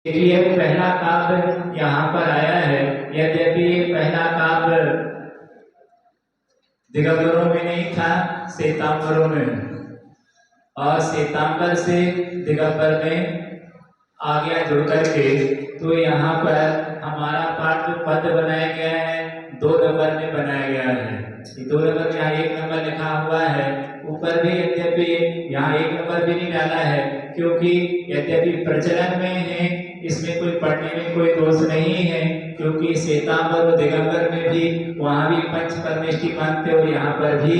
ये पहला काव्य यहाँ पर आया है। यद्यपि ये पहला काव्य दिगंबरों में नहीं था, श्वेतांबरों में, और श्वेतांबर से दिगंबर में आ गया जुड़ करके। तो यहाँ पर हमारा पाठ जो पद बनाया गया है 2 नंबर में बनाया गया है। 2 नंबर में यहाँ 1 नंबर लिखा हुआ है। ऊपर भी यद्यपि यहाँ 1 नंबर भी नहीं डाला है, क्योंकि यद्यपि प्रचलन में है, इसमें कोई पढ़ने में कोई दोष नहीं है, क्योंकि श्वेतांबर और दिगंबर में भी वहाँ भी पंच परमेष्टि मानते और यहाँ पर भी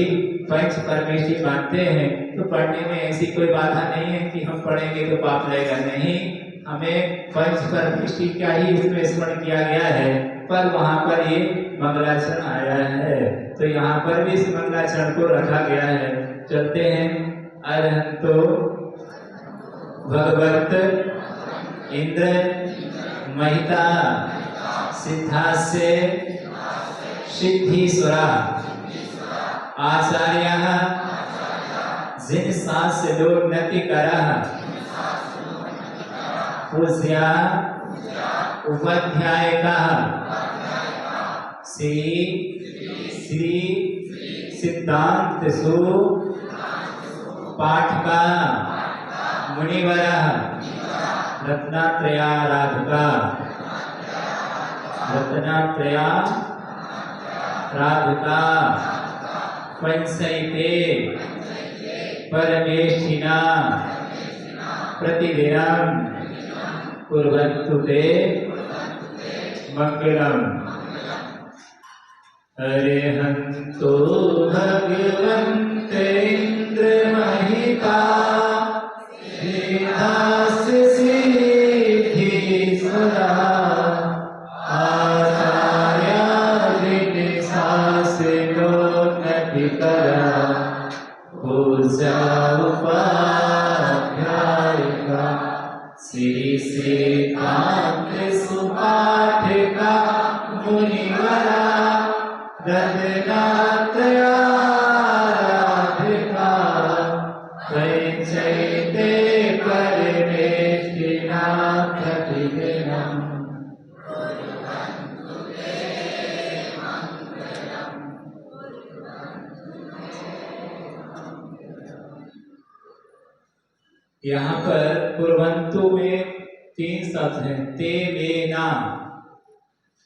पंच परमेष्टि मानते हैं। तो पढ़ने में ऐसी कोई बाधा नहीं है कि हम पढ़ेंगे तो पाप लगेगा, नहीं, हमें पंच परमेष्टि का ही इसमें स्मरण किया गया है। पर वहाँ पर ये मंगलाचरण आया है, तो यहाँ पर भी इस मंगलाचरण को रखा गया है। चलते हैं। अरहंतो भगवत इंद्र महिता सिद्धास्य सिद्धीश्वरा आचार्यः जिन शास्त्रोन्नति करः पूज्या उपाध्यायकः श्री सिद्धांतसु पाठका मुनिवरः रत्नात्रयाराधका पंचैते परमेष्ठिना प्रतिदिनं कुर्वन्तु ते मंगलम्। अरहंतो भगवन्त इंद्र महिता सिद्धास्य सिद्धीश्वरा आचार्या शास्त्रोन्नति करा पूज्या उपाध्यायिका श्री सिद्धांत सुपाठिका मुनिवरा रत्नात्रयाराधिका पंचैते परमेष्ठिना प्रतिदिनम्। यहाँ पर कुर्वन्तु में 3 शब्द हैं। ते वेना,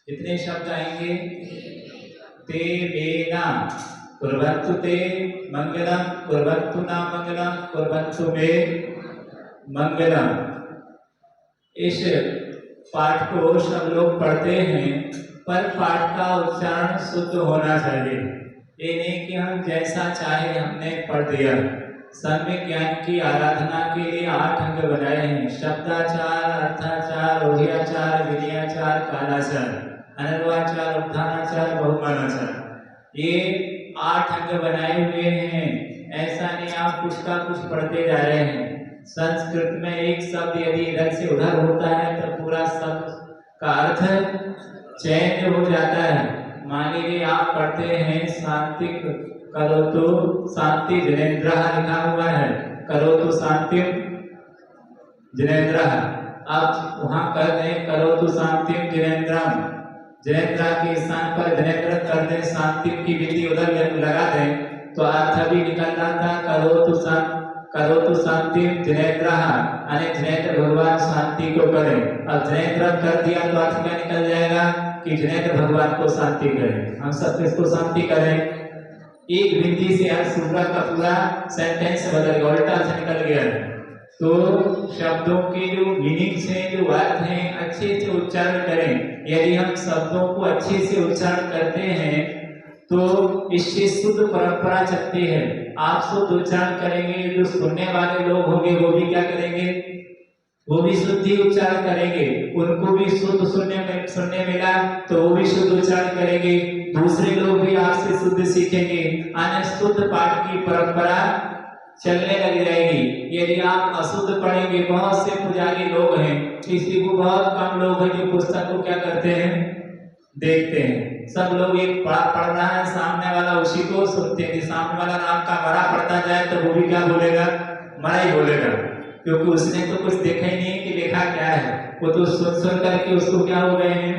कितने शब्द आएंगे? ते वेना, कुर्वन्तु ते मंगलम, कुर्वन्तु ना मंगलम, कुर्वन्तु में मंगलम। इस पाठ को सब लोग पढ़ते हैं, पर पाठ का उच्चारण शुद्ध होना चाहिए। ये नहीं कि हम जैसा चाहे हमने पढ़ दिया। सम्यक ज्ञान की आराधना के लिए 8 अंग बनाए हैं। शब्दाचार, अर्थाचार, ओहियाचार, विनयाचार, कालाचार, अनर्वाचार, उद्धानाचार, बहुमानाचार, ये 8 अंग बनाए हुए हैं। ऐसा नहीं आप कुछ का कुछ पढ़ते जा रहे हैं। संस्कृत में एक शब्द यदि इधर से उधर होता है तो पूरा शब्द का अर्थ चेंज हो जाता है। मान लीजिए आप पढ़ते हैं शांति करो तो शांति जनेन्द्र लिखा हुआ है, करो तो शांति जनेन्द्र। आप वहां कर दें करो तो शांति जनेन्द्रम, जनेन्द्र के स्थान पर जनेन्द्र कर दें, शांति की विधि उधर लगा दें तो अर्थ भी निकल जाता करो तो शांति जनेन्द्र, यानी जनेन्द्र भगवान शांति को करें। अब जनेन्द्र कर दिया तो अर्थ क्या निकल जाएगा कि जनेन्द्र भगवान को शांति करें। हम सब किसको शांति करें? एक बिंदी से अर्थ पूरा का पूरा सेंटेंस बदल गया, उल्टा से निकल गया। तो शब्दों के जो मीनिंग्स हैं, जो अर्थ हैं, अच्छे से उच्चारण करें। यदि हम शब्दों को अच्छे से उच्चारण करते हैं तो इससे शुद्ध परंपरा चलती है। आप शुद्ध उच्चारण करेंगे, जो सुनने वाले लोग होंगे वो भी क्या करेंगे? वो भी शुद्धि उच्चारण करेंगे। उनको भी शुद्ध सुनने मिला तो वो भी शुद्ध उच्चारण करेंगे। दूसरे लोग भी आपसे शुद्ध सीखेंगे। शुद्ध पाठ की परंपरा चलने लग जाएगी। यदि आप अशुद्ध पढ़ेंगे, बहुत से पुजारी लोग हैं, किसी को बहुत कम लोग हैं जो पुस्तक को क्या करते हैं? देखते हैं। सब लोग एक पढ़ रहा है, सामने वाला उसी को सुनते हैं। सामने वाला राम का मरा पढ़ता जाए तो वो भी क्या बोलेगा? मरा ही बोलेगा। क्योंकि उसने तो कुछ देखा ही नहीं कि लिखा क्या है, वो तो सुन करके उसको क्या हो गए हैं,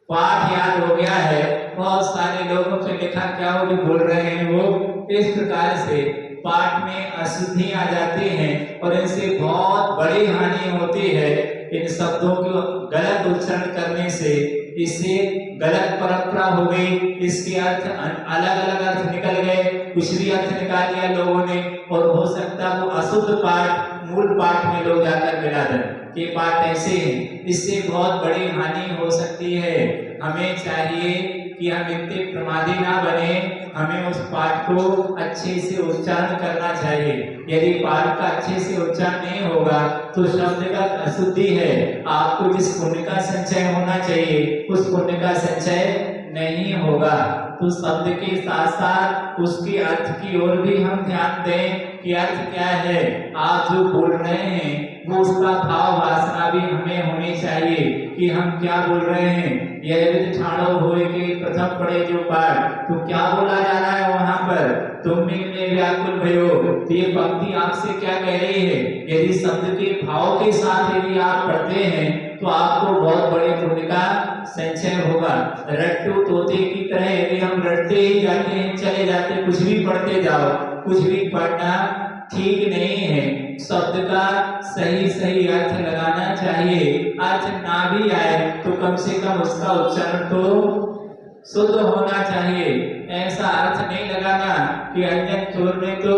पाठ याद हो गया है। बहुत सारे लोगों से लिखा क्या हो जो बोल रहे हैं वो इस प्रकार से पाठ में अशुद्धि आ जाती है और इनसे बहुत बड़ी हानि होती है। इन शब्दों को गलत उच्चारण करने से इससे गलत परंपरा हो गई, इसके अर्थ अलग अलग अर्थ निकल गए, कुछ भी अर्थ निकाल लिया लोगों ने, और हो सकता वो अशुद्ध पाठ मूल पाठ में लोग जाकर मिला दें कि पाठ ऐसे है। इससे बहुत बड़ी हानि हो सकती है। हमें चाहिए कि हम इतने प्रमादी ना बने, हमें उस पाठ को अच्छे से उच्चारण करना चाहिए। यदि पाठ का अच्छे से उच्चारण नहीं होगा तो शब्द का अशुद्धि है। आपको जिस पुण्य का संचय होना चाहिए उस पुण्य का संचय नहीं होगा। तो शब्द के साथ साथ उसके अर्थ की ओर भी हम ध्यान दें कि अर्थ क्या है। आप जो बोल रहे हैं वो उसका भाव वासना भी हमें होनी चाहिए कि हम क्या बोल रहे हैं। यह विद ठाणो होए के प्रथम पढ़े जो पाठ, तो क्या बोला जा रहा है वहां पर, तुम में व्याकुल भयो। तो ये पंक्ति आपसे क्या कह रही है, यदि शब्द के भाव के साथ यदि आप पढ़ते हैं तो आपको बहुत बड़े पुण्य का संचय होगा। रट्टू तोते की तरह यदि हम रटते ही जाते हैं, चले जाते, कुछ भी पढ़ते जाओ, कुछ भी पढ़ना ठीक नहीं है। शब्द का सही सही अर्थ लगाना चाहिए। अर्थ ना भी आए तो कम से कम उसका उच्चारण तो शुद्ध होना चाहिए। ऐसा अर्थ नहीं लगाना कि अन्य चोर ने तो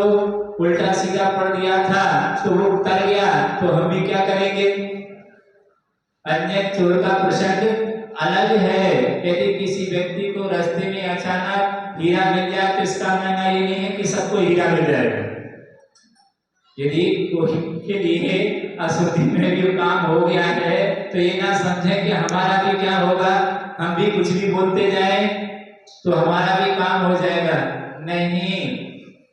उल्टा सीधा पढ़ दिया था तो वो उतर गया तो हम भी क्या करेंगे। अन्य चोर का प्रसंग अलग है। यदि किसी व्यक्ति को रास्ते में अचानक हीरा मिल जाए तो इसका मानना ये नहीं है कि सबको हीरा मिल जाएगा। यदि कोई के लिए अशुद्धि में भी काम हो गया है तो ये ना समझे कि हमारा भी क्या होगा, हम भी कुछ भी बोलते जाए तो हमारा भी काम हो जाएगा। नहीं,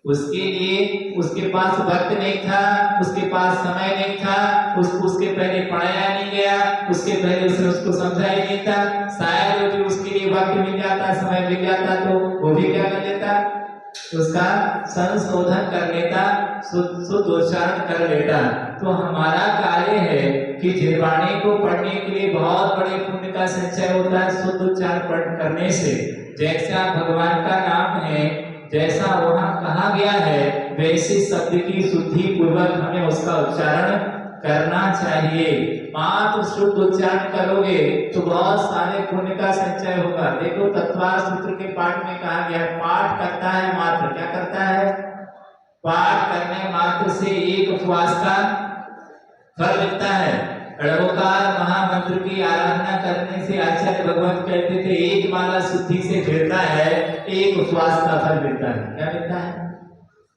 उसके लिए उसके पास वक्त नहीं था, उसके पास समय नहीं था, उसके पहले पढ़ाया नहीं गया, उसके पहले उसने उसको समझाया नहीं था। शायद यदि उसके लिए वक्त मिल जाता, समय मिल जाता तो वो भी क्या कर लेता, उसका संशोधन कर लेता, शुद्ध उच्चारण कर लेता। तो हमारा कार्य है कि जिह्वाणी को पढ़ने के लिए बहुत बड़े पुण्य का संचय होता है शुद्ध उच्चारण करने से। जैसा भगवान का नाम है, जैसा वहाँ कहा गया है, वैसे शब्द की शुद्धि पूर्वक हमें उसका उच्चारण करना चाहिए। मात्र शुद्ध उच्चारण करोगे तो बहुत सारे पुण्य का संचय होगा। देखो तत्वार सूत्र के पाठ में कहा गया, पाठ करता है मात्र, क्या करता है, पाठ करने मात्र से एक उपवास का फल मिलता है। षडोकार महामंत्र की आराधना करने से आचार्य भगवान कहते थे एक माला शुद्धि से फिरता है, एक उपवास का फल मिलता है। क्या मिलता है,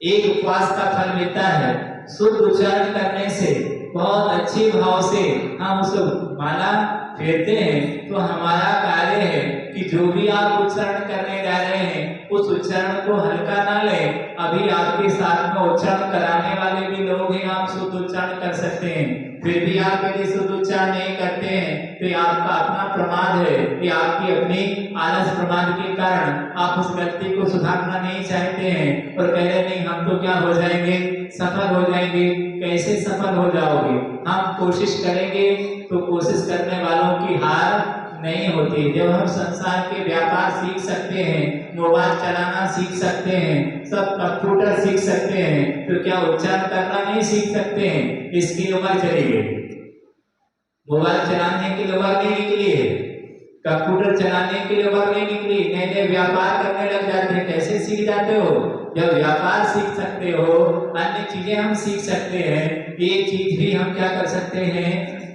एक उपवास का फल मिलता है। शुद्ध उच्चारण करने से बहुत अच्छे भाव से हम उस माला फेरते हैं तो हमारा कार्य है कि जो भी आप उच्चारण करने जा रहे हैं उस उच्चारण को हल्का ना लें। अभी आपके साथ में उच्चारण कराने वाले भी लोग हैं, आप शुद्ध उच्चारण कर सकते हैं, फिर भी आप यदि शुद्ध उच्चारण नहीं करते हैं तो ये आपका अपना प्रमाद है, ये आपकी अपनी आलस प्रमाद के कारण आप उस गलती को सुधारना नहीं चाहते हैं और कह रहे नहीं हम तो क्या हो जाएंगे, सफल हो जाएंगे। कैसे सफल हो जाओगे, हम कोशिश करेंगे तो कोशिश करने वालों की हार नहीं होती। जब हम संसार के व्यापार सीख सकते हैं, मोबाइल चलाना सीख सकते हैं, सब कंप्यूटर सीख सकते हैं, तो क्या उच्चारण करना नहीं सीख सकते हैं। इसकी उम्र चली गई, मोबाइल चलाने की उम्र नहीं निकली है, कंप्यूटर चलाने के लिए उम्र नहीं निकली, नए नए व्यापार करने लग जाते हैं। कैसे सीख जाते हो, जब व्यापार सीख सकते हो, अन्य चीजें हम सीख सकते हैं, ये चीज भी हम क्या कर सकते हैं,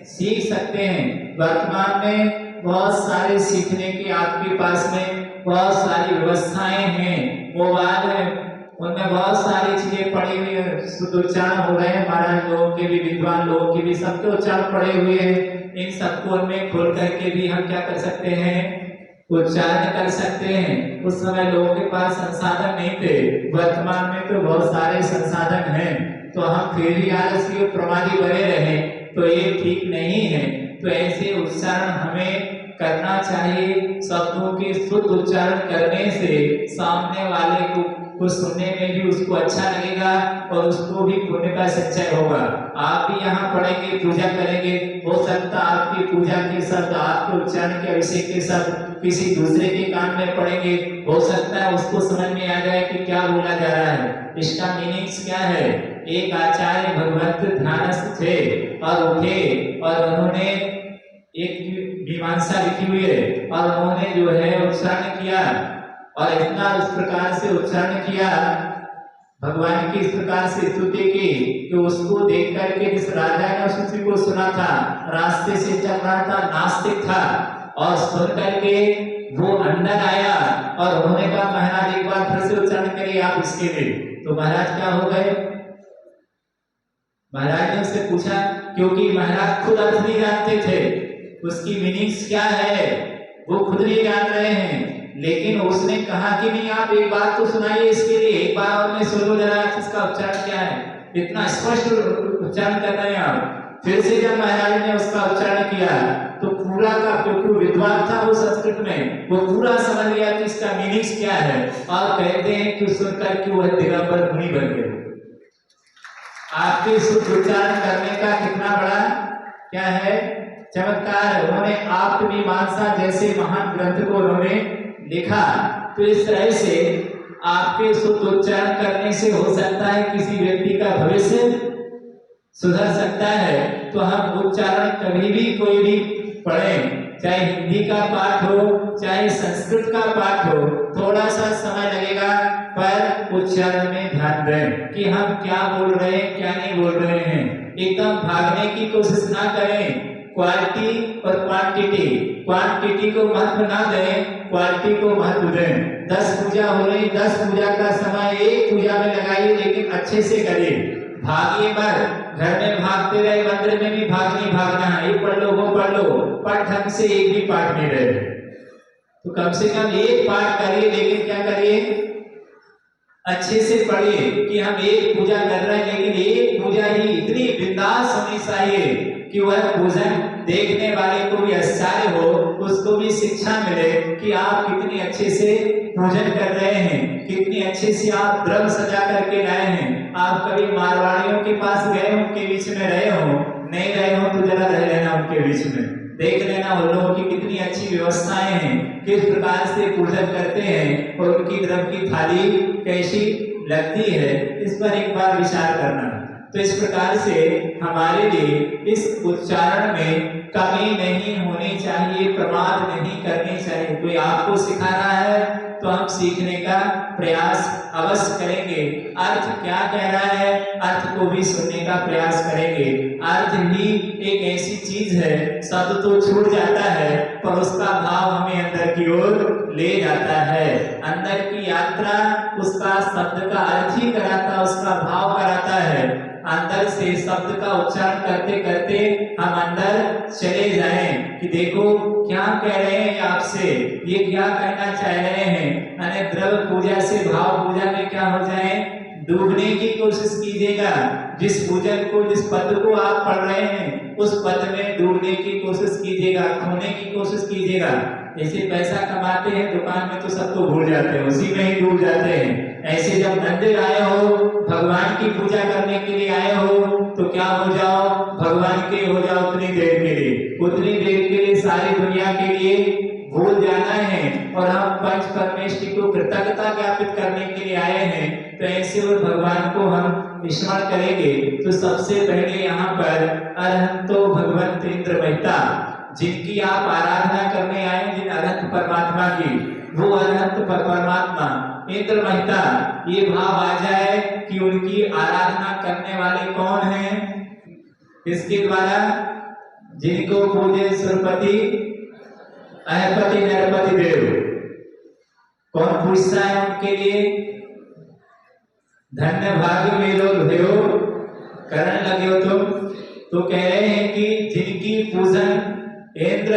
सीख सकते हैं। वर्तमान में बहुत सारे सीखने की आपके पास में बहुत सारी व्यवस्थाएं हैं, मोबाइल है, उनमें बहुत सारी चीजें पड़ी हुई है, शुद्ध उच्चारण हो रहे हैं, महाराज लोगों के भी, विद्वान लोगों के भी, सबके उच्चारण पड़े हुए हैं। इन सबको उनमें खोल करके भी हम क्या कर सकते हैं, उच्चारण कर सकते हैं। उस समय लोगों के पास संसाधन नहीं थे, वर्तमान में तो बहुत सारे संसाधन हैं, तो हम फिर भी आलसी और प्रमादी बने रहे तो ये ठीक नहीं है। तो ऐसे उच्चारण हमें करना चाहिए। शब्दों के शुद्ध उच्चारण करने से सामने वाले को कुछ सुनने में भी उसको अच्छा लगेगा और उसको भी पुण्य का संचय होगा। आप भी यहाँ पढ़ेंगे, पूजा करेंगे, हो सकता है आपकी पूजा के शब्द, आपके उच्चारण के अभिषेक के शब्द किसी दूसरे के कान में पड़ेंगे, हो सकता है उसको समझ में आ जाए कि क्या बोला जा रहा है, इसका मीनिंग्स क्या है। एक आचार्य भगवत ध्यानस्थ थे और उठे और उन्होंने एक मीमांसा लिखी हुई है और उन्होंने जो है उच्चारण किया और इतना उस प्रकार से उच्चारण किया, भगवान की इस प्रकार से स्तुति की कि उसको देख करके जिस राजा ने उस स्तुति को सुना था, रास्ते से चल रहा था, नास्तिक था, और सुन करके वो अंदर आया और उन्होंने कहा महाराज एक बार फिर से उच्चारण करिए आप इसके लिए। तो महाराज क्या हो गए, महाराज ने उससे पूछा, क्योंकि महाराज खुद अर्थ नहीं जानते थे, उसकी मीनिंग्स क्या है वो खुद नहीं जान रहे हैं, लेकिन उसने कहा कि नहीं आप एक बार तो सुनाइए इसके लिए, एक बार और मैं सुनो जरा इसका उच्चारण क्या है, इतना स्पष्ट उच्चारण कर रहे हैं आप। फिर से जब महाराज ने उसका उच्चारण किया तो पूरा का, क्योंकि विद्वान था वो संस्कृत में, वो पूरा समझ गया कि इसका मीनिंग्स क्या है, और कहते हैं कि सुनकर कि वह दिगंबर मुनि बन गए। आपके शुद्ध उच्चारण करने का कितना बड़ा क्या है चमत्कार। उन्होंने आत्ममीमांसा जैसे महान ग्रंथ को उन्होंने लिखा। तो इस तरह से आपके शुद्ध उच्चारण करने से हो सकता है किसी व्यक्ति का भविष्य सुधर सकता है। तो हम उच्चारण कभी भी कोई भी पढ़ें, चाहे हिंदी का पाठ हो चाहे संस्कृत का पाठ हो, थोड़ा सा समय लगेगा पर उच्चारण में ध्यान दें कि हम क्या बोल रहे हैं क्या नहीं बोल रहे हैं। एकदम भागने की कोशिश ना करें, क्वालिटी और क्वांटिटी को महत्व ना दें, क्वालिटी को महत्व दें। 10 पूजा हो रही, 10 पूजा का समय एक पूजा में लगाइए, लेकिन अच्छे से करिए, भागिए मत। घर में भागते रहे, मंदिर में भी भागना है, ये पढ़ लो वो पढ़ लो, पर ढंग से एक भी पाठ नहीं रहे। तो कम से कम एक पाठ करिए, लेकिन क्या करिए अच्छे से पढ़िए कि हम एक पूजा कर रहे हैं, लेकिन एक पूजा ही इतनी बिंदास होनी चाहिए कि वह पूजन देखने वाले को भी आश्चर्य हो, उसको भी शिक्षा मिले कि आप कितनी अच्छे से पूजन कर रहे हैं, कितनी अच्छे से आप द्रव्य सजा करके लाए हैं। आप कभी मारवाड़ियों के पास गए हो, उनके बीच में रहे हो, नहीं रहे हो तो जरा रह लेना उनके बीच में, देख लेना उन लोगों की कितनी अच्छी व्यवस्थाएं हैं, किस प्रकार से पूजन करते हैं और उनकी द्रव्य की थाली कैसी लगती है, इस पर एक बार विचार करना। तो इस प्रकार से हमारे लिए इस उच्चारण में कमी नहीं होनी चाहिए, प्रमाद नहीं करनी चाहिए। कोई आपको सिखा रहा है तो हम सीखने का प्रयास अवश्य करेंगे। अर्थ क्या कह रहा है, अर्थ को भी सुनने का प्रयास करेंगे। अर्थ ही एक ऐसी चीज है, शब्द तो छूट जाता है पर उसका भाव हमें अंदर की ओर ले जाता है। अंदर की यात्रा उसका शब्द का अर्थ ही कराता, उसका भाव कराता है। अंदर से शब्द का उच्चारण करते करते हम अंदर चले जाएं कि देखो क्या कह रहे हैं आपसे, ये क्या कहना चाह रहे हैं। अने द्रव्य पूजा से भाव पूजा में क्या हो जाए, डूबने की कोशिश कीजिएगा। जिस पूजन को, जिस पद को आप पढ़ रहे हैं उस पद में डूबने की कोशिश कीजिएगा, खोने की कोशिश कीजिएगा। जैसे पैसा कमाते हैं दुकान में तो सबको भूल जाते हैं, उसी में ही डूब जाते हैं। ऐसे जब मंदिर आए हो, भगवान की पूजा करने के लिए आए हो, तो क्या हो जाओ, भगवान के हो जाओ उतनी देर के लिए, उतनी देर के लिए सारी दुनिया के लिए भूल जाना है। और हम पंच परमेश्वरी को कृतज्ञता ज्ञापित करने के लिए आए हैं, तो ऐसे और भगवान को हम स्मरण करेंगे। तो सबसे पहले यहाँ पर अरहंतो भगवंत इंद्र महिता, जिनकी आप आराधना करने आए, जिन अरहंत परमात्मा की, वो अरहंत परमात्मा इंद्र महिता, ये भाव आ जाए कि उनकी आराधना करने वाले कौन हैं, इसके द्वारा जिनको पूजे सुरपति अहपति नरपति देव। कौन पूछता है उनके लिए, धन्य भाग्य में लोग भयो करने लगे हो तुम। तो कह रहे हैं कि जिनकी पूजन इंद्र,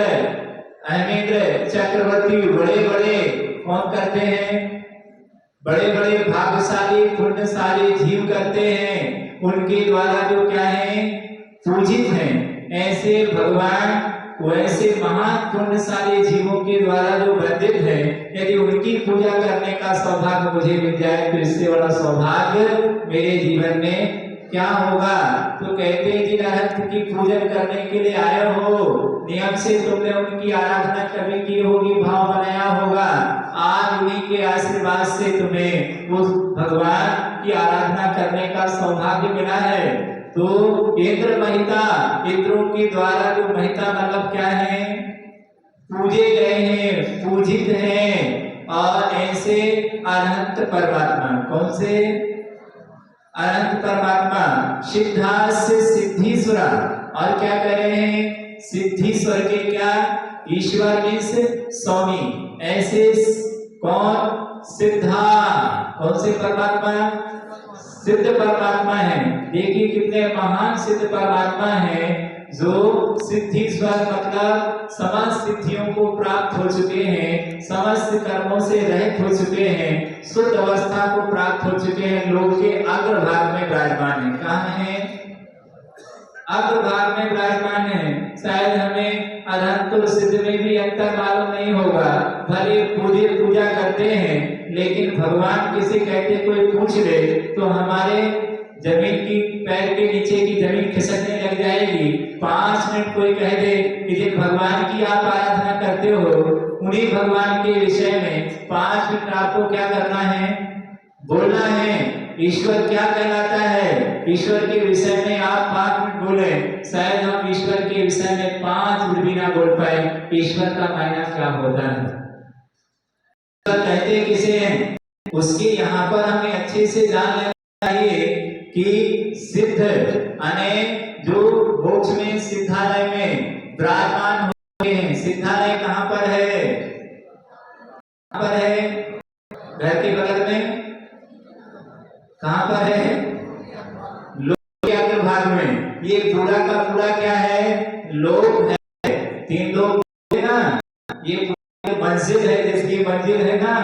अहमेंद्र, चक्रवर्ती, बड़े बड़े कौन करते हैं, बड़े बड़े भाग्यशाली पुण्यशाली जीव करते हैं, उनके द्वारा जो क्या है पूजित हैं। ऐसे भगवान वैसे महान पुण्यशाली जीवों के द्वारा जो वंदित है, यदि उनकी पूजा करने का सौभाग्य मुझे मिल जाए तो इससे बड़ा सौभाग्य मेरे जीवन में क्या होगा। तो कहते हैं जिन अनंत की पूजन करने के लिए आए हो, नियम से तुमने उनकी आराधना कभी की होगी, भाव बनाया होगा, आज उन्हीं के आशीर्वाद से तुम्हें उस भगवान की आराधना करने का सौभाग्य मिला है। तो इंद्र महिता, इंद्रों के द्वारा जो महिता मतलब क्या है, पूजे गए हैं, पूजित हैं, और ऐसे अनंत परमात्मा, कौन से अनंत परमात्मा, सिद्धास्य सिद्धीश्वरा, और क्या कह रहे हैं, सिद्धीश्वर के क्या, ईश्वर मीन्स स्वामी, ऐसे कौन, सिद्धा, कौन से परमात्मा, सिद्ध परमात्मा है। देखिए कितने महान सिद्ध परमात्मा है, जो सिद्धीश्वर मतलब समस्त सिद्धियों को प्राप्त हो चुके हैं, समस्त कर्मों से रहित हो चुके हैं, शुद्ध अवस्था को प्राप्त हो चुके हैं, लोक के अग्रभाग में विराजमान है। कहाँ है, अग्रभाग में विराजमान है। शायद हमें अनंत और सिद्ध में भी अंतर मालूम नहीं होगा, भले पूजा करते हैं, लेकिन भगवान किसे कहते, कोई पूछ ले तो हमारे जमीन की पैर के नीचे की जमीन खिसकने लग जाएगी। 5 मिनट कोई कह दे कि जिन भगवान की आप आराधना करते हो, उन्हीं भगवान के विषय में 5 मिनट आपको क्या करना है, बोलना है। ईश्वर क्या कहलाता है, ईश्वर के विषय में आप 5 मिनट बोले, शायद हम ईश्वर के विषय में 5 मिनट भी ना बोल पाए। ईश्वर का मायना क्या होता है, कहते किसे हैं, उसके यहाँ पर हमें अच्छे से जान लेना चाहिए कि सिद्ध अने जो मोक्ष में सिद्धालय में विराजमान होते हैं। सिद्धालय कहाँ पर है, कहाँ पर है, घर के बगल में, कहाँ पर है, लोक के अग्रभाग में। ये पूरा का पूरा क्या है, लोक है, 3 लोक है ना, ये मंजिल है, जिसकी मंजिल है ना,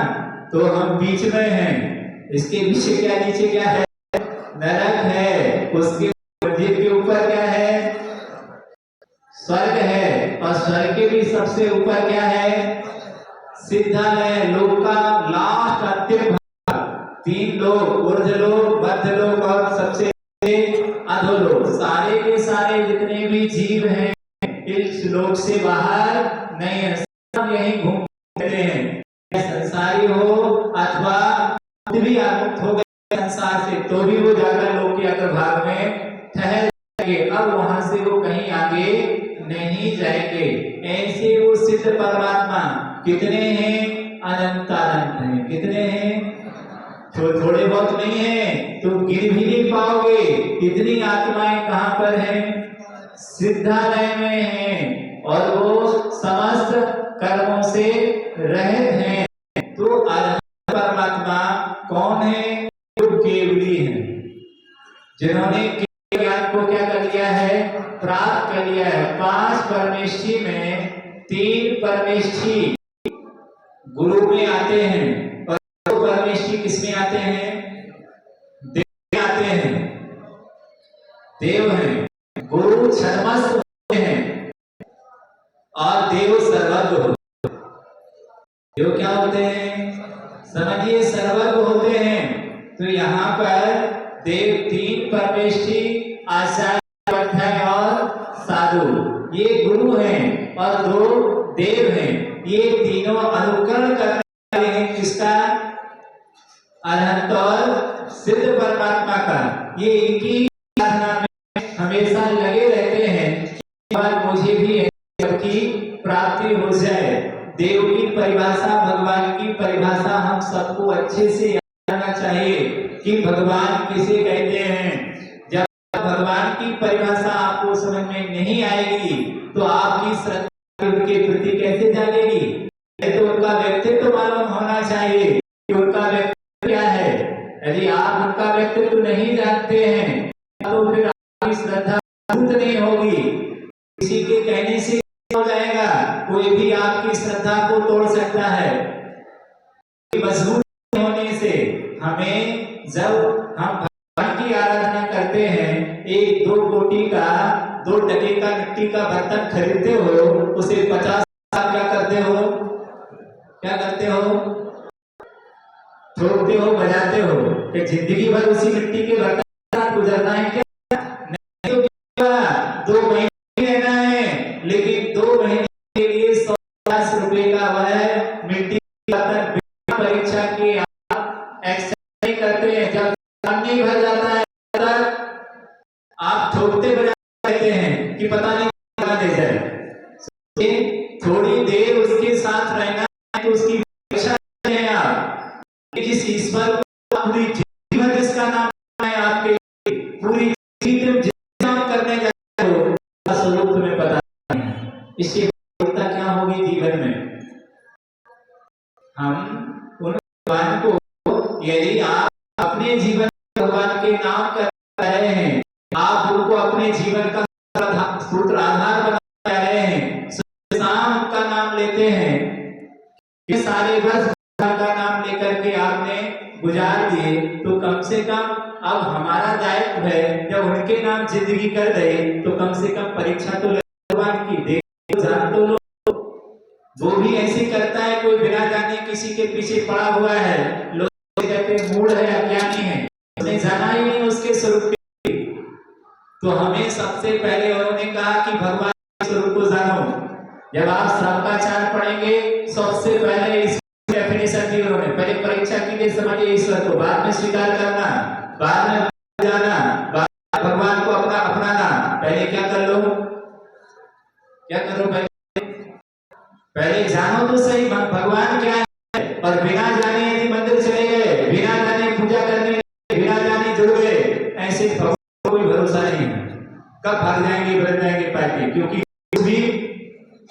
तो हम बीच में हैं, इसके पीछे क्या, नीचे क्या है, नरक है, उसके मंजिल के ऊपर क्या है, स्वर्ग है, और स्वर्ग के भी सबसे ऊपर क्या है, सिद्धालय, लोक का लास्ट अंतिम भाग। 3 लोक, ऊर्ध्वलोक, मध्यलोक और सबसे अधोलोक। सारे के सारे जितने भी जीव हैं इस लोक से बाहर नहीं है, सब यही घूमते हैं। संसारी हो अथवा भी आमुक्त हो गए संसार से, तो भी वो जाकर लोक के अग्रभाग में ठहर जाएंगे। अब वहां से वो कहीं आगे नहीं जाएंगे। ऐसे वो सिद्ध परमात्मा कितने हैं, अनंत अनंत हैं। कितने हैं, थोड़े बहुत नहीं है, तो गिर भी नहीं पाओगे। इतनी आत्माएं कहाँ पर हैं, सिद्धालय में हैं, और वो समस्त कर्मों से रहित हैं। तो अनंत परमात्मा कौन है, जो केवली है, जिन्होंने केवल ज्ञान को क्या कर लिया है, प्राप्त कर लिया है। 5 परमेष्ठी में 3 परमेष्ठी गुरु में आते हैं, और 2 परमेष्ठी किसमें आते हैं, देव में आते हैं। देव हैं, गुरु क्षणमस्त होते हैं और देव सर्वज्ञ होते हैं। देव क्या होते हैं, समझिए, सर्वज्ञ होते हैं। तो यहाँ पर देव 3 परमेष्ठी, आचार्य, अध्याय और साधु, ये गुरु हैं, और 2 देव हैं। ये तीनों अनुकरण करने वाले हैं, किसका, अनंत और सिद्ध परमात्मा का। ये इनकी आराधना में हमेशा लगे रहते हैं कि मुझे भी सबकी प्राप्ति हो जाए। देव की परिभाषा, भगवान की परिभाषा हम सबको अच्छे से याद करना चाहिए कि भगवान किसे कहते हैं। जब भगवान की परिभाषा आपको समझ में नहीं आएगी तो आपकी श्रद्धा उनके प्रति कैसे जागेगी। तो उनका व्यक्तित्व तो मालूम होना चाहिए कि उनका व्यक्तित्व क्या है। यदि आप उनका व्यक्तित्व नहीं जानते हैं तो फिर आपकी श्रद्धा मजबूत नहीं होगी। किसी के कहने से हो जाएगा, कोई भी आपकी श्रद्धा को तोड़ सकता है। मजबूत होने से हमें, जब हम भगवान की आराधना करते हैं, 1-2 कोटि का 2 टके का मिट्टी मिट्टी का बर्तन खरीदते हो, उसे 50 साल क्या करते हो, क्या करते हो, ठोकते हो, बजाते हो, कि जिंदगी भर उसी मिट्टी के बर्तन के साथ गुजरना है क्या? नहीं, तो क्या 2 महीने रहना है, लेकिन 2 महीने के लिए 150 रुपए का वह मिट्टी का बर्तन बिना परीक्षा के आप एक्सचेंज करते हैं। जब नहीं भर जाता है तब आप ठोकते बजाते रहते हैं कि पता नहीं क्या दे जाए। थोड़ी देर उसके साथ रहना है तो उसकी परीक्षा है आप। जिस ईश्वर को पूरी जीवन जिसका नाम है आपके, पूरी जीवन नाम करने जाते हो, स्वरूप तुम्हें पता नहीं, इसकी पूर्णता क्या होगी जीवन में। हम उन भगवान को, यदि आप अपने जीवन भगवान के नाम कर रहे हैं, आप उनको अपने जीवन का सूत्र आधार बना रहे हैं, शाम का नाम लेते हैं, ये सारे वर्ष का नाम लेकर के आपने गुजार दिए, तो कम से कम अब हमारा दायित्व है, जब उनके नाम जिंदगी कर दे तो कम से कम परीक्षा तो भगवान की देखो, जान तो लो। वो भी ऐसे करता है, कोई बिना जाने किसी के पीछे पड़ा हुआ है, लोग कहते हैं मूढ़ है, अज्ञानी है, उसने जाना ही नहीं उसके स्वरूप। तो हमें सबसे पहले उन्होंने कहा कि भगवान के स्वरूप को जानो। जब आप श्रवणाचार्य पढ़ेंगे, सबसे पहले इस डेफिनेशन दी उन्होंने, पहले परीक्षा कीजिए, समझिए ईश्वर को, बाद में स्वीकार करना, बाद में जाना, बाद में भगवान को अपना अपनाना। पहले क्या कर लो, क्या करो, पहले जानो तो सही भगवान क्या है। और बिना जाने यदि मंदिर चले गए, बिना जाने पूजा करने, बिना जाने जुड़ गए, ऐसे कोई भरोसा नहीं है, कब भाग जाएंगे, बदल जाएंगे पार्टी, क्योंकि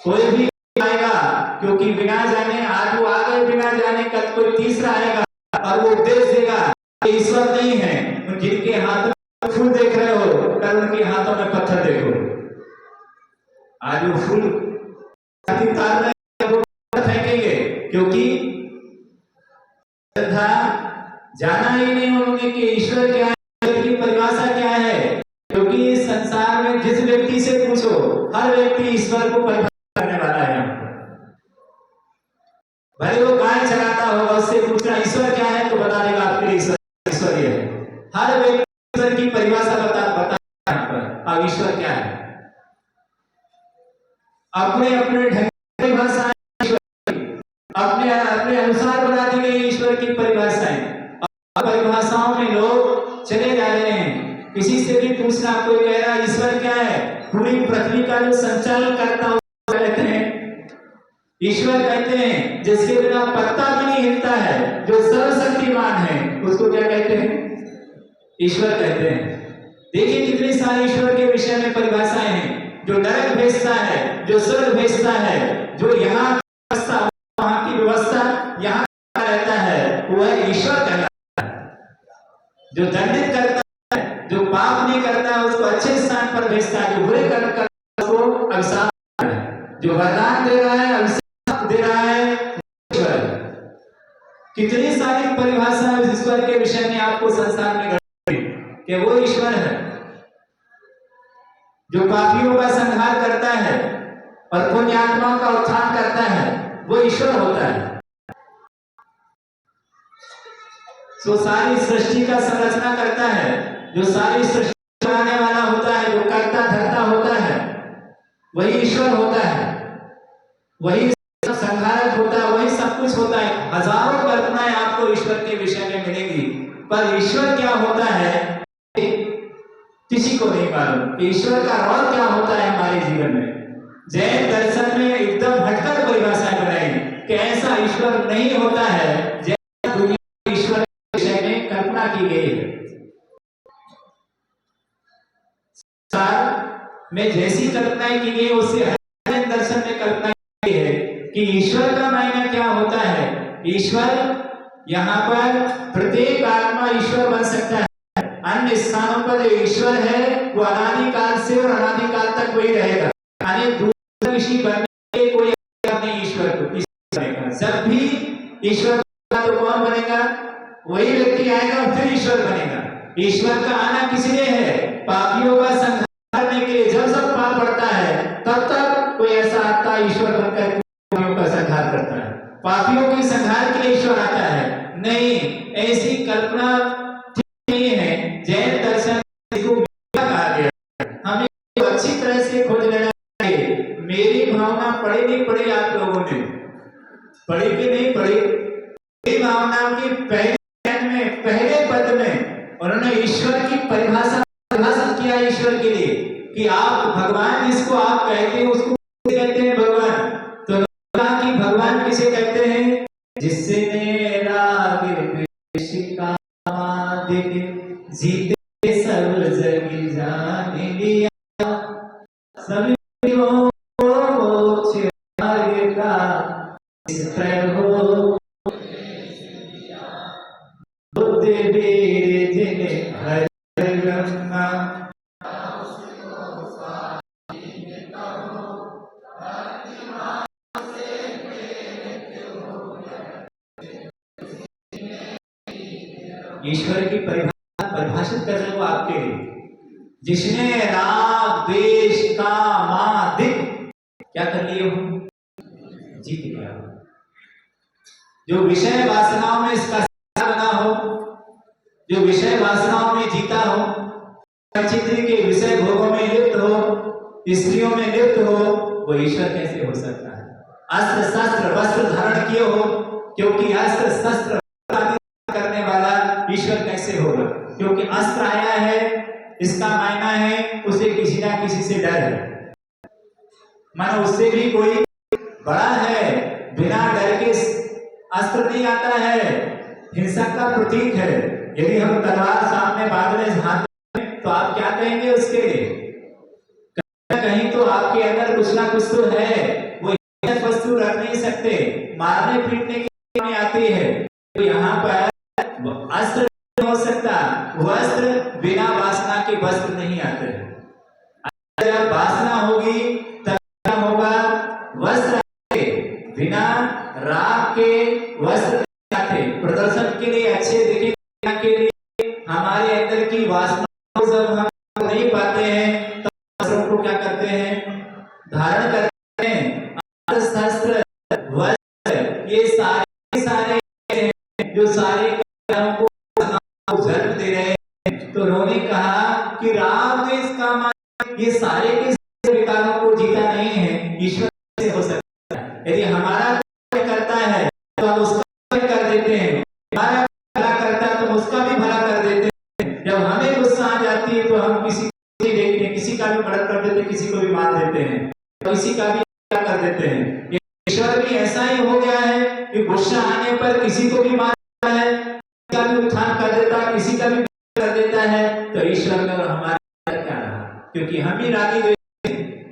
कोई भी आएगा, क्योंकि बिना जाने आज वो आ गए, बिना जाने कल कोई तीसरा आएगा और वो उपदेश देगा कि ईश्वर नहीं है। जिनके हाथों में फूल देख रहे हो, कल उनके हाथों में पत्थर देखो। आज वो फूल तार फेंकेंगे, क्योंकि जाना ही नहीं उन्होंने कि ईश्वर क्या है, ईश्वर की परिभाषा क्या है। क्योंकि इस संसार में जिस व्यक्ति से पूछो, हर व्यक्ति ईश्वर को परिभाषित करने वाला है। भले वो गाय चलाता होगा, उससे पूछना ईश्वर क्या है तो बता देगा आपके ईश्वर ये है। हर व्यक्ति ईश्वर की परिभाषा बता अब ईश्वर क्या है, अपने अपने ढंग की परिभाषा, अपने अपने अनुसार बना दी गई ईश्वर की परिभाषाएं। परिभाषाओं में लोग चले जा रहे हैं। किसी से भी पूछना, कोई कह रहा ईश्वर क्या है, पूरी पृथ्वी का जो संचालन करता है कहते हैं ईश्वर, कहते हैं जिसके बिना पत्ता भी नहीं हिलता है, जो सर्वशक्तिमान है, उसको क्या कहते हैं, ईश्वर कहते हैं। देखिए कितनी सारी ईश्वर के विषय में परिभाषाएं हैं, जो नरक भेजता है, जो स्वर्ग भेजता है, जो यहाँ वहां की व्यवस्था यहाँ रहता है, वह ईश्वर कहलाता है। जो दंडित करता है, जो पाप नहीं करता है, उसको अच्छे स्थान पर भेजता है, जो बुरे कर्म करता है उसको अभिशाप देता है, जो वरदान दे रहा है, अभिशाप दे रहा है, ईश्वर। कितनी सारी परिभाषा इस ईश्वर के विषय में आपको संसार में कि वो ईश्वर है। जो पापियों का संहार करता है और पुण्यात्माओं का उत्थान करता है, वो ईश्वर होता है। जो सारी सृष्टि का संरचना करता है, जो सारी सृष्टि बनाने वाला होता है, जो करता धरता होता है, वही ईश्वर होता है। वही संहारक होता है, वही सब कुछ होता है। हजारों कल्पनाएं आपको ईश्वर के विषय में मिलेंगी, पर ईश्वर क्या होता है किसी को नहीं मालूम। ईश्वर का रोल क्या होता है हमारे जीवन में। जैन दर्शन में एकदम हटकर परिभाषाएं बनाई कि ऐसा ईश्वर नहीं होता है जैसा दुनिया में ईश्वर के विषय में कल्पना की गई है। संसार में जैसी कल्पनाएं की गई, उससे जैन दर्शन में कल्पना की है कि ईश्वर का मायना क्या होता है। ईश्वर यहाँ पर प्रत्येक आत्मा ईश्वर बन सकता है। अन्य स्थानों पर ईश्वर है, वो अनादिकाल से और अनादिकाल तक वही रहेगा। दूसरा ऋषि बनने के कोई अधिकार नहीं ईश्वर को बनेगा। जब भी ईश्वर तो कौन बनेगा, वही व्यक्ति आएगा और फिर ईश्वर बनेगा। ईश्वर का आना किस लिए है, पापियों का संहार करने के लिए। जब सब पाप बढ़ता है ईश्वर बनकर पापियों का संहार करता है, पापियों के संहार के लिए ईश्वर आता है। नहीं, ऐसी कल्पना ठीक नहीं है। जैन दर्शन को कहा गया, हमें अच्छी तरह से खोज लेना चाहिए। मेरी भावना पढ़ी नहीं पढ़ी, आप लोगों ने पढ़ी कि नहीं पढ़ी? मेरी भावना की पहले पद में उन्होंने ईश्वर की परिभाषित किया ईश्वर के लिए कि आप भगवान, जिसको आप कहते हैं उसको कहते हैं भगवान। तो कि भगवान किसे कहते हैं? जिसने राग द्वेष काम जीते सब जग जान लिया, सभी मोक्ष मार्ग का प्रभु बुद्ध वीर जिने हर ब्रह्मा ईश्वर की परिभाषित कर रहे हो आपके लिए। जिसने राग द्वेष काम आदि क्या कर लिए हो? जीत गया। जो विषय वासनाओं में इसका बना हो, जो विषय वासनाओं में जीता हो, चित्र के विषय भोगों में लिप्त हो, स्त्रियों में लिप्त हो, वो ईश्वर कैसे हो सकता है? अस्त्र शस्त्र वस्त्र धारण किए हो, क्योंकि अस्त्र शस्त्र करने वाला ईश्वर कैसे होगा? क्योंकि अस्त्र आया है, इसका मायना है उसे किसी ना किसी से डर है, मानो उससे भी कोई बड़ा है। बिना डर के अस्त्र नहीं आता है, हिंसा का प्रतीक है। यदि हम तलवार सामने बांधने हाथ में, तो आप क्या कहेंगे उसके लिए? कहीं तो आपके अंदर कुछ ना कुछ तो है, वो वस्तु रख नहीं सकते, मारने पीटने की में आती है। तो यहाँ पर अस्त्र नहीं हो सकता, वस्त्र बिना वासना के वस्त्र नहीं आते। जब वासना होगी तब क्या होगा? वस्त्र बिना राग के वस्त्र नहीं आते। प्रदर्शन के लिए, अच्छे दिखने के लिए हमारे अंदर की वासना जब हम नहीं पाते हैं, तब वस्त्रों को क्या करते हैं? धारण करते हैं। शस्त्र वस्त्र ये सारे जो सारे को जन्म दे रहे हैं। तो उन्होंने कहा कि राग द्वेष काम ये सारे के विकारों को जीता नहीं है, ईश्वर से हो सकता है। यदि हमारा करता है तो हम उसका भी कर देते हैं, हमारा भला करता है तो उसका भी भला कर देते हैं। जब हमें गुस्सा आ जाती है तो हम किसी को देखते हैं, किसी का भी मदद कर देते हैं, किसी को भी मार देते हैं, किसी का भी क्या कर देते हैं। ईश्वर भी ऐसा ही हो गया है कि गुस्सा आने पर किसी को भी मारता है, किसी का भी उत्थान कर देता है, किसी का भी कर देता है। तो ईश्वर में और हमारे क्या रहा? क्योंकि हम भी रागी,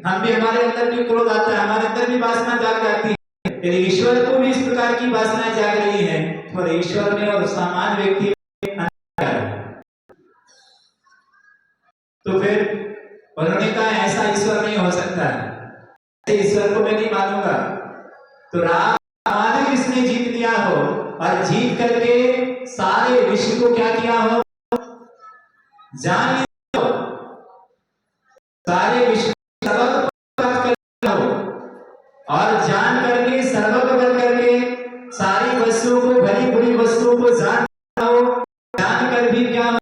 हम भी, हमारे अंदर भी क्रोध आता है, हमारे अंदर भी वासना जाग जाती है। यदि ईश्वर को भी इस प्रकार की वासनाएं जाग रही है, तो ईश्वर में और सामान्य व्यक्ति में अंतर है। तो फिर उन्होंने कहा ऐसा ईश्वर नहीं हो सकता है, ईश्वर को मैं नहीं मानूंगा। तो राग इसने जीत लिया हो और जीत करके सारे विश्व को क्या किया हो? जान लिया हो, सारे विश्व सर्वज्ञ प्राप्त कर लिया हो, और जान करके सर्वज्ञ बन करके सारी वस्तुओं को, भली बुरी वस्तुओं को जान हो, जान कर भी क्या हो?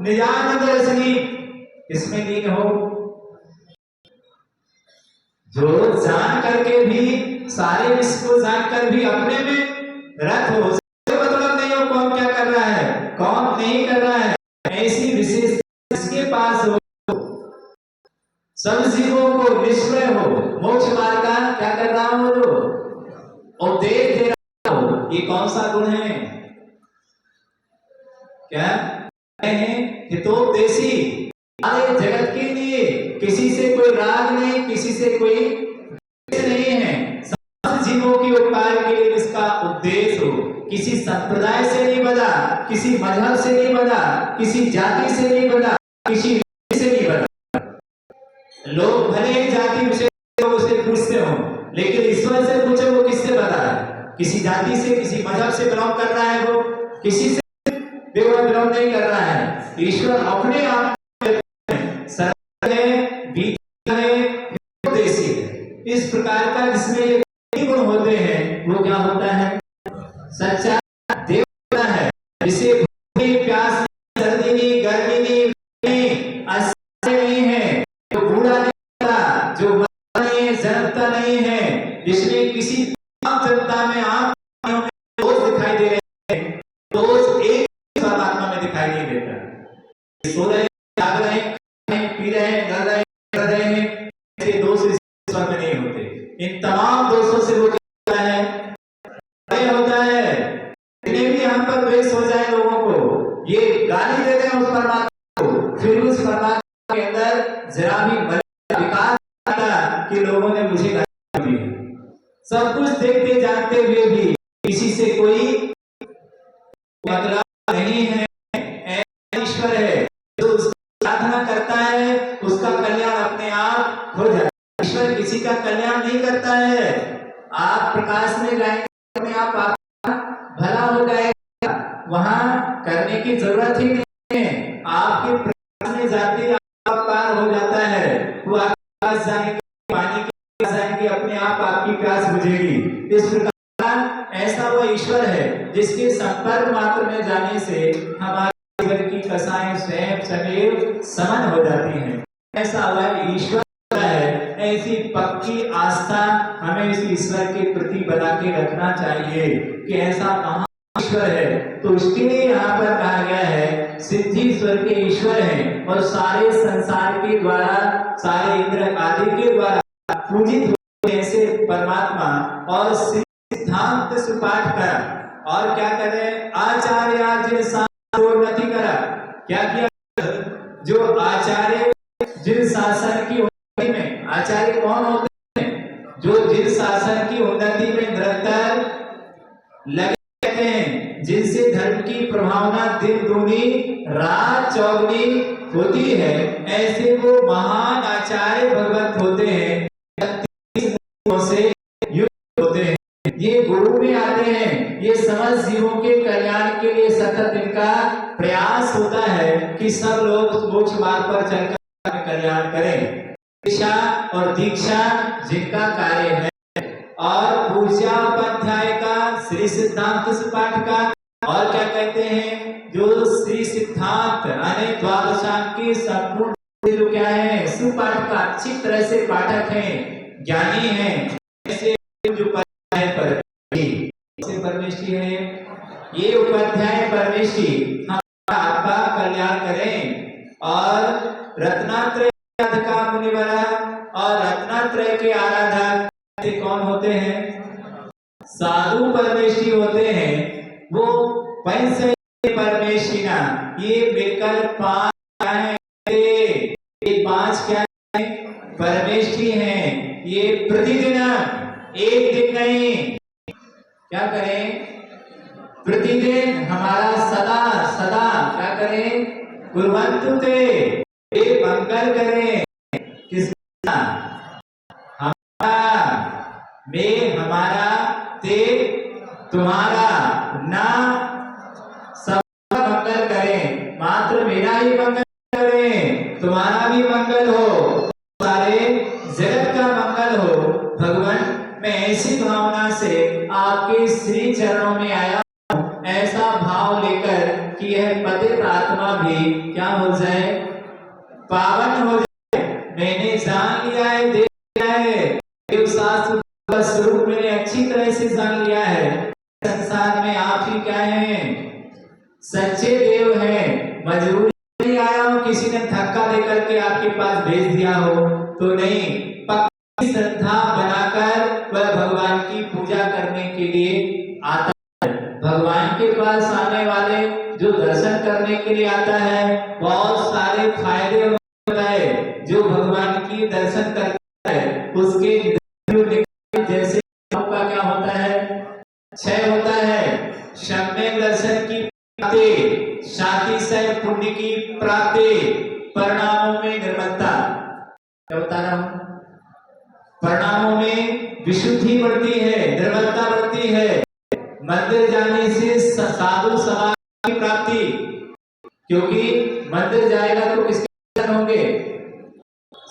निजान दर्शनी इसमें लीन हो। जो जान करके भी सारे विश्व को जान कर भी अपने में रत हो, मतलब नहीं हो कौन क्या कर रहा है, कौन नहीं कर रहा है। ऐसी विशेष इसके पास हो, सब जीवों को निष्प्रय हो, मोक्ष मार्ग का क्या कर रहा हो, जो उपदेश दे रहा हो। ये कौन सा गुण है? क्या है? हितोपदेशी, सारे जगत के लिए, किसी से कोई राग नहीं, किसी से कोई नहीं है, समस्त जीवों के उपकार के लिए इसका उपदेश हो। किसी संप्रदाय से नहीं बना, किसी मजहब से नहीं बना, किसी जाति से नहीं बना, किसी से नहीं बना। लोग भले ही जाति विषय से पूछते हो, लेकिन ईश्वर से पूछो वो किससे बना है? किसी जाति से, किसी मजहब से बिलोंग कर रहा है, वो किसी से बिलोंग नहीं कर रहा है। ईश्वर अपने आप इस प्रकार का जिसमें ये गुण होते हैं वो क्या होता है? सच्चा देव होता है, जिसे प्यास नहीं, सर्दी नहीं, गर्मी नहीं, असह्य नहीं है, जो बूढ़ा नहीं होता, जो मरता नहीं है, जन्मता नहीं है, जिसमें किसी जनता में आप दोष दिखाई दे रहे हैं, दोष एक परमात्मा में दिखाई नहीं देता। सो रहे, जाग रहे, पी रहे, लड़ रहे, कर रहे हैं, ऐसे दोष ईश्वर में नहीं होते। इन तमाम दोषों से वो क्या होता है? जितने भी हम पर द्वेष हो जाए लोगों को, ये गाली देते हैं उस परमात्मा को, फिर उस परमात्मा के अंदर जरा भी विकार आता कि लोगों ने मुझे गाली दी। सब कुछ देखते जानते हुए भी किसी से कोई मतलब नहीं है। ईश्वर है, जो उसकी साधना करता है उसका कल्याण अपने आप हो जाता है। ईश्वर किसी का कल्याण नहीं करता है। आप प्रकाश में जाएंगे, अपने आप आपका भला हो जाएगा, वहां करने की जरूरत ही नहीं है। आपके प्रकाश में जाते आप पार हो जाता है, वो आकाश जाएंगे, पानी के पास जाएंगे, अपने आप आपकी प्यास बुझेगी। इस प्रकार ऐसा वो ईश्वर है जिसके संपर्क मात्र में जाने से हमारे जीवन की कसाएं स्वयं सदैव समन हो जाती हैं। ऐसा वह ईश्वर है। ऐसी पक्की आस्था हमें इस ईश्वर के प्रति बना के रखना चाहिए कि ऐसा महान ईश्वर है। तो उसके लिए यहाँ पर कहा गया है सिद्धीश्वर के ईश्वर है और सारे संसार के द्वारा, सारे इंद्र आदि के द्वारा पूजित होते ऐसे परमात्मा। और सिद्धांत सुपाठ करा और क्या करे? आचार्य शास्त्रोन्नति करा। क्या किया? जो आचार्य जिन शासन की उन्नति में, आचार्य कौन होते हैं? जो जिन शासन की उन्नति में निरंतर लगे रहते हैं, जिनसे धर्म की प्रभावना दिन दूनी रात चौगुनी होती है, ऐसे वो महान आचार्य भगवत होते हैं, से युक्त होते हैं। ये गुरु में आते हैं, ये समस्त जीवों के कल्याण के लिए सतत इनका प्रयास होता है कि सब लोग मोक्ष मार्ग पर चलकर कल्याण करें। शिक्षा और दीक्षा जिनका कार्य है, और पूजा उपाध्याय का, श्री सिद्धांत सुपाठ का, और क्या कहते हैं जो श्री सिद्धांत यानी द्वादशांग की संपूर्ण जो क्या है सुपाठ का अच्छी तरह से पाठक है, ज्ञानी है। ऐसे जो परमेश्वरी है, ये उपाध्याय परमेश्वरी आपका कल्याण करें। और रत्नात्रय का मुनिवरा और रत्नात्रय के आराधक कौन होते हैं? साधु परमेश्वरी होते हैं। वो पैसे परमेश्वरी ना, ये मिलकर पांच हैं। ये पांच क्या है? परमेश्वरी हैं। ये प्रतिदिन, एक दिन नहीं, क्या करें? प्रतिदिन हमारा सदा सदा क्या करें? कुर्वन्तु ते, एक मंगल करें। किसका? हमारा, मैं हमारा, ते तुम्हारा, ना सबका मंगल करें। मात्र मेरा ही मंगल करें, तुम्हारा भी मंगल हो, सारे जगत का मंगल हो। भगवान, मैं ऐसी भावना से आपके श्री चरणों में आया हूं, ऐसा भाव लेकर कि यह पतित आत्मा भी क्या हो जाए? पावन हो जाए। मैंने जान लिया है, देख लिया है, देव शास्त्र का स्वरूप मैंने अच्छी तरह से जान लिया है। संसार में आप ही क्या हैं? सच्चे देव हैं। मजबूरी नहीं आया हूं, किसी ने धक्का देकर के आपके पास भेज दिया हो तो नहीं, पक्की श्रद्धा बनाकर वह भगवान की पूजा करने के लिए आता है। भगवान के पास आने वाले जो दर्शन करने के लिए आता है, बहुत सारे फायदे होता है। जो भगवान की दर्शन करता है उसके जैसे का क्या होता है? क्षय होता है। सम्यक दर्शन की प्राप्ति, शांति से पुण्य की प्राप्ति, परिणामों में निर्मलता। क्या बता रहा हूं? परिणामों में विशुद्धि बढ़ती है, निर्मलता बढ़ती है। मंदिर जाने से साधु समाज की प्राप्ति, क्योंकि मंदिर जाएगा तो किसके दर्शन होंगे?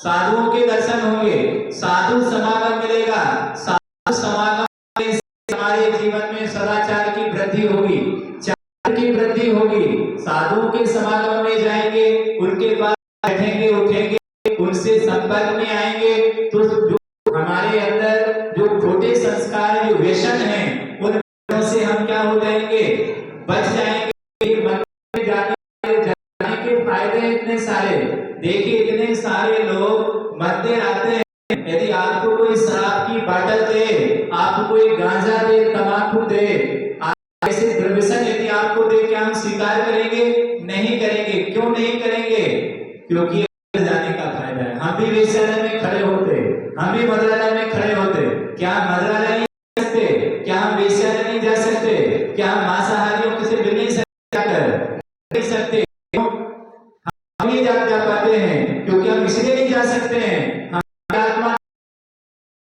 साधुओं के दर्शन होंगे, साधु समागम मिलेगा, साधु समागम से हमारे जीवन में सदाचार की वृद्धि होगी, चार की वृद्धि होगी। साधुओं के समागम में जाएंगे, उनके पास बैठेंगे उठेंगे, उनसे संपर्क में आएंगे तो जो हमारे अंदर जो खोटे संस्कार जो व्यसन है उन से हम क्या हो जाएंगे, बच जाएंगे। मंदिर में जाने के फायदे इतने सारे, देखिए इतने सारे लोग मंदिर आते हैं, यदि आपको कोई शराब की बोतल दे, आपको कोई गांजा दे, तंबाकू दे, ऐसे व्यसन यदि आपको दे, क्या हम स्वीकार करेंगे? नहीं करेंगे। क्यों नहीं करेंगे? क्योंकि जाने का फायदा है। हम भी वेश्यालय में खड़े होते, हम भी मंत्रालय में खड़े होते, क्या मंत्रालय नहीं जा सकते? क्या हम वेश्यालय नहीं जा सकते? क्या हम